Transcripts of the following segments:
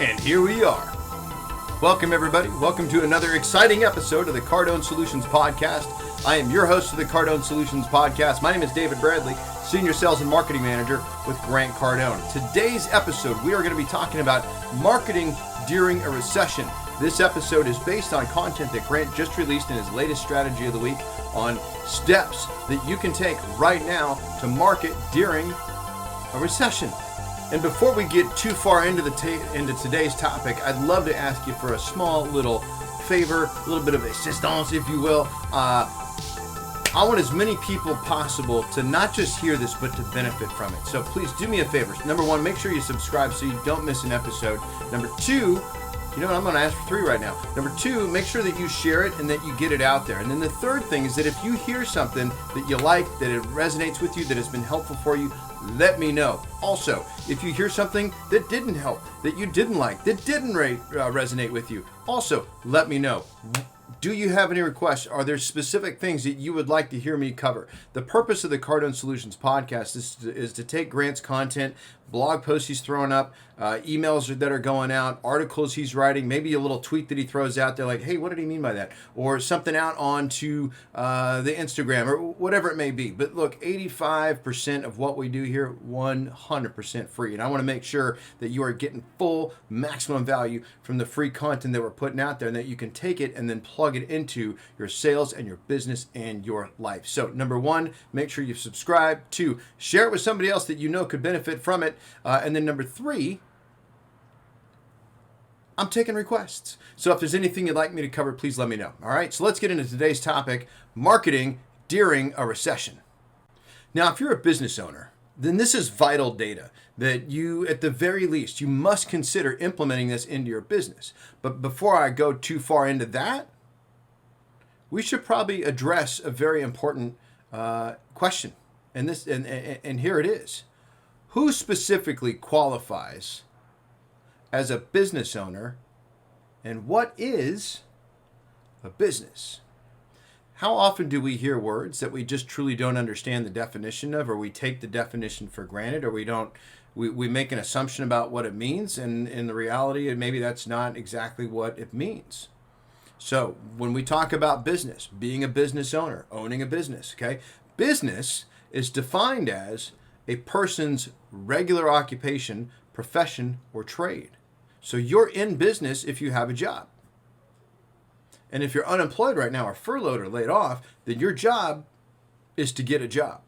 And here we are. Welcome, everybody. Welcome to another exciting episode of the Cardone Solutions Podcast. I am your host of the Cardone Solutions Podcast. My name is David Bradley, Senior Sales and Marketing Manager with Grant Cardone. Today's episode, we are going to be talking about marketing during a recession. This episode is based on content that Grant just released in his latest strategy of the week on steps that you can take right now to market during a recession. And before we get too far into today's topic, I'd love to ask you for a small little favor, a little bit of assistance, if you will. I want as many people possible to not just hear this, but to benefit from it. So please do me a favor. Number one, make sure you subscribe so you don't miss an episode. Number two, you know what, I'm going to ask for 3 right now. Number 2, make sure that you share it and that you get it out there. And then the third thing is that if you hear something that you like, that it resonates with you, that has been helpful for you, let me know. Also, if you hear something that didn't help, that you didn't like, that didn't resonate with you, also let me know. Do you have any requests? Are there specific things that you would like to hear me cover? The purpose of the Cardone Solutions Podcast is to take Grant's content, blog posts he's throwing up, emails that are going out, articles he's writing, maybe a little tweet that he throws out there like, hey, what did he mean by that? Or something out onto the Instagram or whatever it may be. But look, 85% of what we do here, 100% free. And I want to make sure that you are getting full maximum value from the free content that we're putting out there and that you can take it and then plug it into your sales and your business and your life. So number 1, make sure you subscribe. 2, share it with somebody else that you know could benefit from it. And then number 3, I'm taking requests. So if there's anything you'd like me to cover, please let me know. All right, so let's get into today's topic, marketing during a recession. Now, if you're a business owner, then this is vital data that you, at the very least, you must consider implementing this into your business. But before I go too far into that, we should probably address a very important question. And here it is. Who specifically qualifies as a business owner, and what is a business? How often do we hear words that we just truly don't understand the definition of, or we take the definition for granted, or we make an assumption about what it means, and in the reality, maybe that's not exactly what it means. So when we talk about business, being a business owner, owning a business, okay, business is defined as a person's regular occupation, profession, or trade. So you're in business if you have a job. And if you're unemployed right now or furloughed or laid off, then your job is to get a job.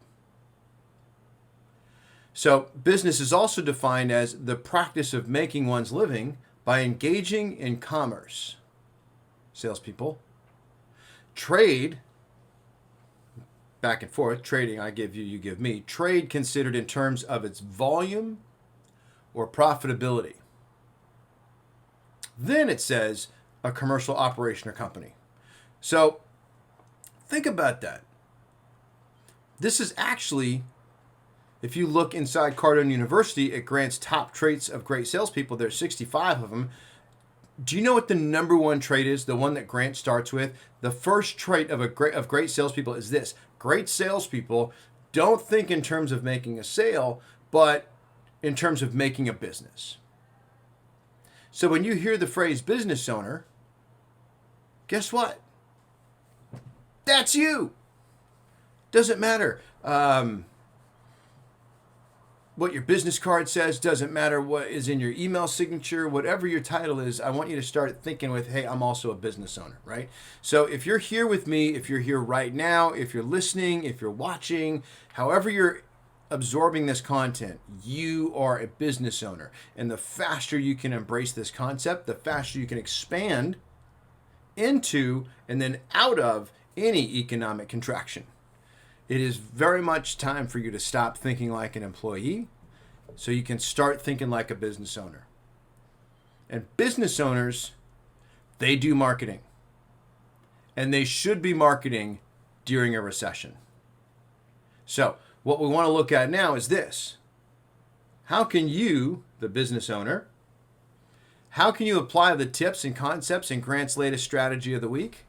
So business is also defined as the practice of making one's living by engaging in commerce. Salespeople. Trade, back and forth, trading, I give you, you give me. Trade considered in terms of its volume or profitability. Then it says a commercial operation or company. So think about that. This is actually, if you look inside Cardone University at Grant's top traits of great salespeople, there's 65 of them. Do you know what the number 1 trait is? The one that Grant starts with? The first trait of great salespeople is this. Great salespeople don't think in terms of making a sale, but in terms of making a business. So when you hear the phrase business owner, guess what? That's you. Doesn't matter what your business card says, doesn't matter what is in your email signature, whatever your title is, I want you to start thinking with, hey, I'm also a business owner, right? So if you're here with me, if you're here right now, if you're listening, if you're watching, however you're absorbing this content, you are a business owner. And the faster you can embrace this concept, the faster you can expand into and then out of any economic contraction. It is very much time for you to stop thinking like an employee so you can start thinking like a business owner. And business owners, they do marketing. And they should be marketing during a recession. So what we want to look at now is this. How can you, the business owner, how can you apply the tips and concepts in Grant's latest strategy of the week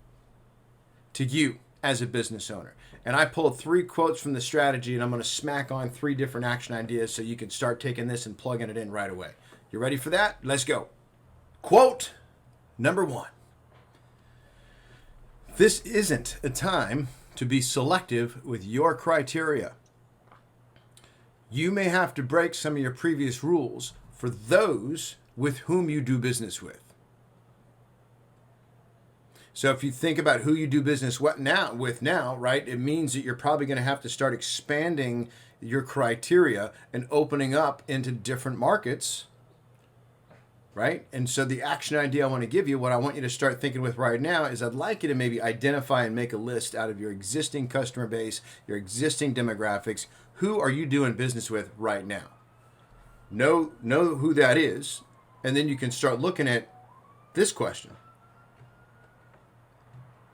to you as a business owner? And I pulled 3 quotes from the strategy, and I'm going to smack on 3 different action ideas so you can start taking this and plugging it in right away. You ready for that? Let's go. Quote number 1. This isn't a time to be selective with your criteria. You may have to break some of your previous rules for those with whom you do business with. So if you think about who you do business with now, right, it means that you're probably going to have to start expanding your criteria and opening up into different markets, right? And so the action idea I want to give you, what I want you to start thinking with right now is I'd like you to maybe identify and make a list out of your existing customer base, your existing demographics. Who are you doing business with right now? Know who that is, and then you can start looking at this question.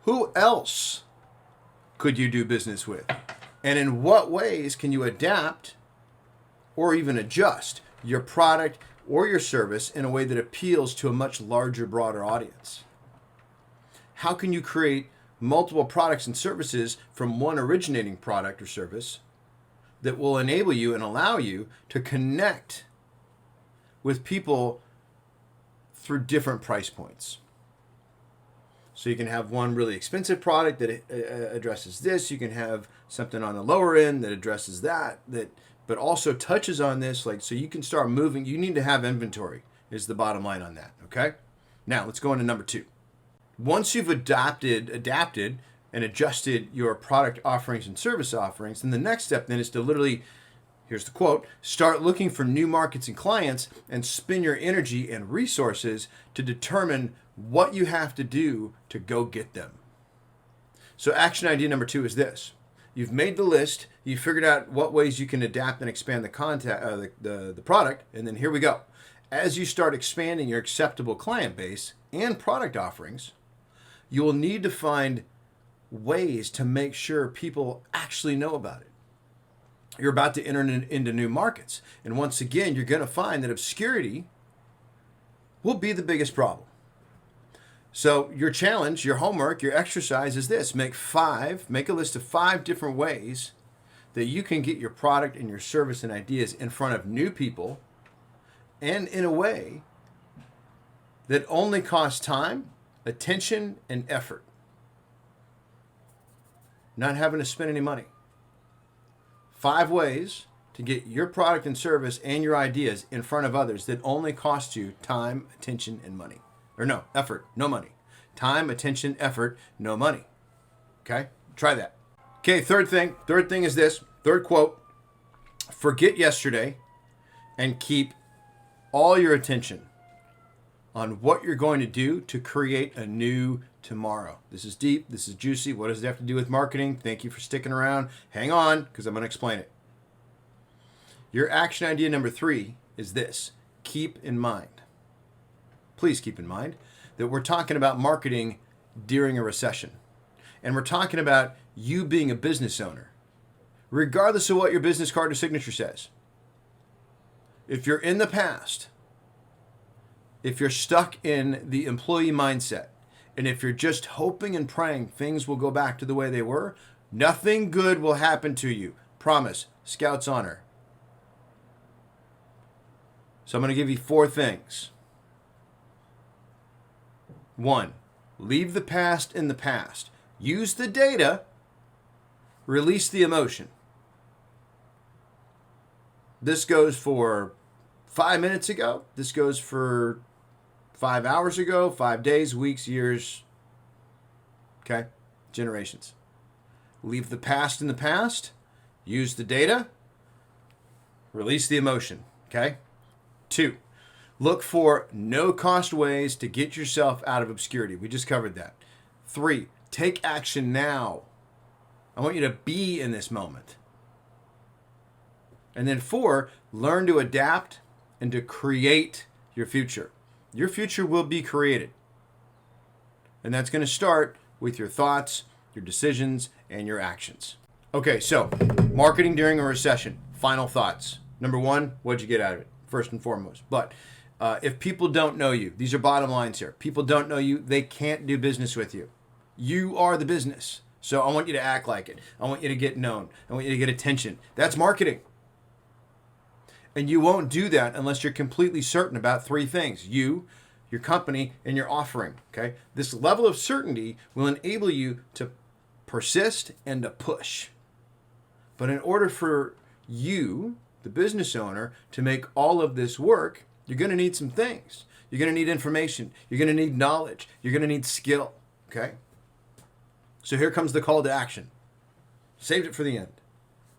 Who else could you do business with? And in what ways can you adapt or even adjust your product or your service in a way that appeals to a much larger, broader audience? How can you create multiple products and services from one originating product or service that will enable you and allow you to connect with people through different price points? So you can have one really expensive product that addresses this. You can have something on the lower end that addresses that, but also touches on this. So you can start moving. You need to have inventory is the bottom line on that. Okay. Now let's go into number 2. Once you've adapted and adjusted your product offerings and service offerings, then the next step then is to literally, here's the quote, start looking for new markets and clients and spend your energy and resources to determine what you have to do to go get them. So action idea number 2 is this. You've made the list, you figured out what ways you can adapt and expand the product, and then here we go. As you start expanding your acceptable client base and product offerings, you will need to find ways to make sure people actually know about it. You're about to enter into new markets. And once again, you're going to find that obscurity will be the biggest problem. So your challenge, your homework, your exercise is this. Make a list of 5 different ways that you can get your product and your service and ideas in front of new people and in a way that only costs time, attention, and effort. Not having to spend any money. 5 ways to get your product and service and your ideas in front of others that only cost you time, attention, and money. Or no, effort, no money. Time, attention, effort, no money. Okay? Try that. Okay, third thing is this. Third quote. Forget yesterday and keep all your attention on what you're going to do to create a new tomorrow. This is deep. This is juicy. What does it have to do with marketing? Thank you for sticking around. Hang on, because I'm going to explain it. Your action idea number 3 is this. Keep in mind. Please keep in mind that we're talking about marketing during a recession. And we're talking about you being a business owner, regardless of what your business card or signature says. If you're in the past, if you're stuck in the employee mindset, and if you're just hoping and praying things will go back to the way they were, nothing good will happen to you. Promise. Scout's honor. So I'm going to give you 4 things. 1, leave the past in the past. Use the data. Release the emotion. This goes for 5 minutes ago. This goes for 5 hours ago, 5 days, weeks, years, okay? Generations. Leave the past in the past. Use the data. Release the emotion, okay? 2, look for no-cost ways to get yourself out of obscurity. We just covered that. 3, take action now. I want you to be in this moment. And then 4, learn to adapt and to create your future. Your future will be created. And that's going to start with your thoughts, your decisions, and your actions. Okay, so marketing during a recession. Final thoughts. Number 1, what'd you get out of it? First and foremost. But if people don't know you, these are bottom lines here. People don't know you, they can't do business with you. You are the business. So I want you to act like it. I want you to get known. I want you to get attention. That's marketing. And you won't do that unless you're completely certain about 3 things. You, your company, and your offering. Okay? This level of certainty will enable you to persist and to push. But in order for you, the business owner, to make all of this work, you're going to need some things. You're going to need information. You're going to need knowledge. You're going to need skill. Okay? So here comes the call to action. Saved it for the end.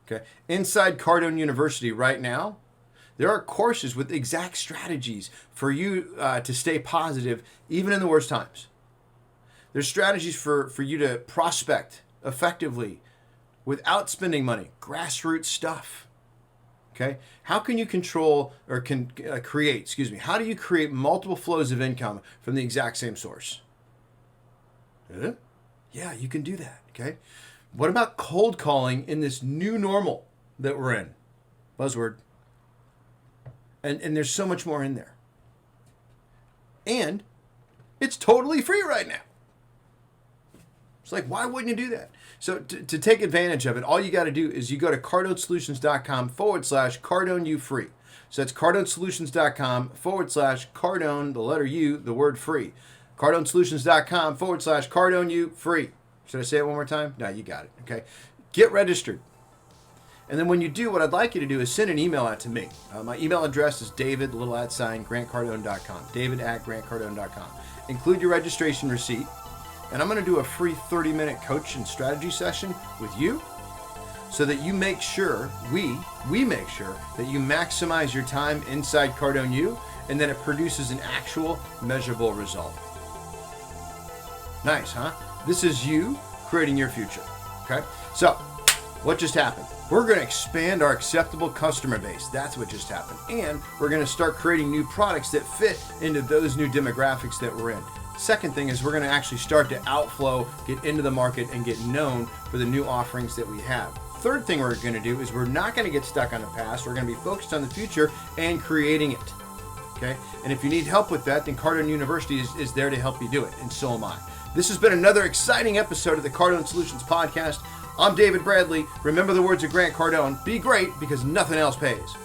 Okay? Inside Cardone University right now, there are courses with exact strategies for you to stay positive even in the worst times. There's strategies for you to prospect effectively without spending money. Grassroots stuff. Okay? How can you control or how do you create multiple flows of income from the exact same source? Yeah, you can do that. Okay? What about cold calling in this new normal that we're in? Buzzword. And there's so much more in there. And it's totally free right now. It's like, why wouldn't you do that? So to take advantage of it, all you got to do is you go to cardonesolutions.com/CardoneU-free. So that's cardonesolutions.com/Cardone, the letter U, the word free. cardonesolutions.com/CardoneU-free. Should I say it one more time? No, you got it. Okay. Get registered. And then when you do, what I'd like you to do is send an email out to me. My email address is david@grantcardone.com. david@grantcardone.com. Include your registration receipt. And I'm going to do a free 30-minute coach and strategy session with you so that you make sure, we make sure that you maximize your time inside Cardone U and that it produces an actual measurable result. Nice, huh? This is you creating your future. Okay? So, what just happened? We're going to expand our acceptable customer base. That's what just happened. And we're going to start creating new products that fit into those new demographics that we're in. Second thing is we're going to actually start to outflow, get into the market, and get known for the new offerings that we have. Third thing we're going to do is we're not going to get stuck on the past. We're going to be focused on the future and creating it. Okay? And if you need help with that, then Cardone University is there to help you do it, and so am I. This has been another exciting episode of the Cardone Solutions Podcast. I'm David Bradley. Remember the words of Grant Cardone. Be great because nothing else pays.